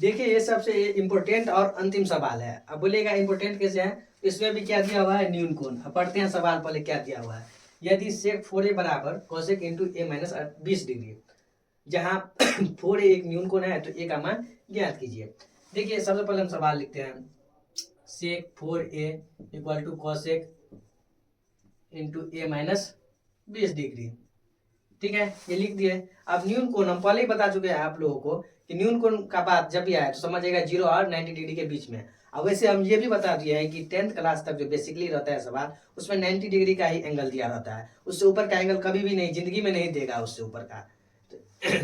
देखिए ये सबसे इम्पोर्टेंट और अंतिम सवाल है। अब बोलेगा इम्पोर्टेंट कैसे है, इसमें भी क्या दिया हुआ है, न्यून कोण। अब पढ़ते हैं सवाल पहले क्या दिया हुआ है। यदि सेक 4a बराबर cosec into a minus 20 degree, जहाँ 4a एक न्यून कोण है तो ए का मान ज्ञात कीजिए। देखिए सबसे पहले हम सवाल लिखते हैं, sec 4a equal to cosec into a minus 20 degree. ठीक है, ये लिख दिए। अब न्यून कोण हम पहले ही बता चुके हैं आप लोगों को कि न्यून कोण का बात जब भी आए तो समझिएगा 0 और 90 डिग्री के बीच में। अब वैसे हम ये भी बता दिए हैं कि 10th क्लास तक जो बेसिकली रहता है सवाल, उसमें 90 डिग्री का ही एंगल दिया रहता है, उससे ऊपर का एंगल कभी भी नहीं, जिंदगी में नहीं देगा उससे ऊपर का। तो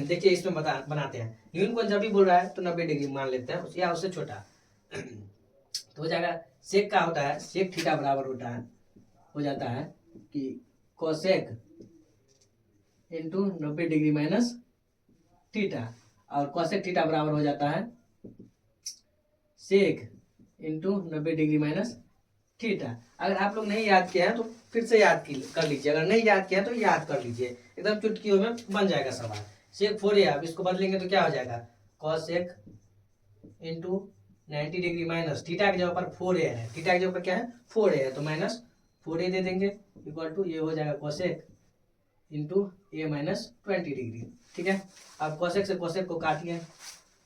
देखिए इसमें बनाते हैं, न्यून कोण जब भी बोल रहा है तो 90 डिग्री मान लेते हैं, या उससे छोटा। तो हो जाएगा सेक का होता है, सेक थीटा बराबर होता है, हो जाता है कि cosec into 90 degree minus theta, और कोसेक थीटा बराबर हो जाता है सेक इंटू 90 डिग्री माइनस थीटा। अगर आप लोग नहीं याद किए हैं तो फिर से याद कर लीजिए, अगर नहीं याद किया तो याद कर लीजिए, एकदम चुटकियों में बन जाएगा सवाल। सेक 4a आप इसको बदलेंगे तो क्या हो जाएगा, cosec into 90 degree minus theta की जगह पर 4a है, थीटा की जगह पर क्या है 4a है, तो माइनस 4a दे देंगे, इक्वल टू ये हो जाएगा cosec into a minus 20 degree. ठीक है, अब कोसेक से कोसेक को काटिए,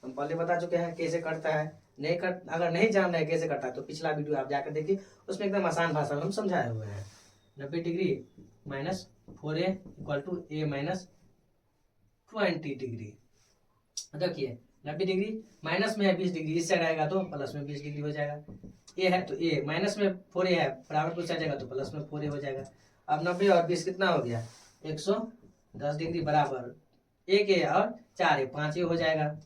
हम पहले बता चुके हैं कैसे कटता है। नहीं कट अगर नहीं जान रहे कैसे कटता है तो पिछला वीडियो आप जाकर देखिए, उसमें एकदम आसान भाषा में हम समझाए हुए हैं। 90 degree minus 4a equal to a minus 20 degree. देखिए 90 डिग्री माइनस में है 20 डिग्री, इस साइड आएगा तो प्लस में 20 डिग्री हो जाएगा। ए है तो ए, माइनस में 4a है बराबर कुछ आ जाएगा तो प्लस में 4a हो जाएगा। अब 90 और 20 कितना हो गया, 110 डिग्री बराबर 1a और 4a 5a हो जाएगा।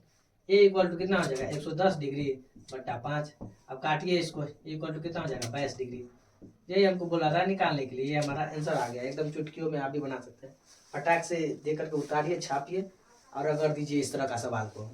ए इक्वल टू कितना हो जाएगा 110 डिग्री बट्टा 5। अब काटिए इसको, इक्वल टू कितना हो जाएगा 22 डिग्री। यही हमको बोला था निकालने के लिए, ये हमारा आंसर आ गया, एकदम चुटकियों में आप भी बना सकते हैं। फटाक से दे करके उतारिए, छापिए और अगर दीजिए इस तरह का सवाल को।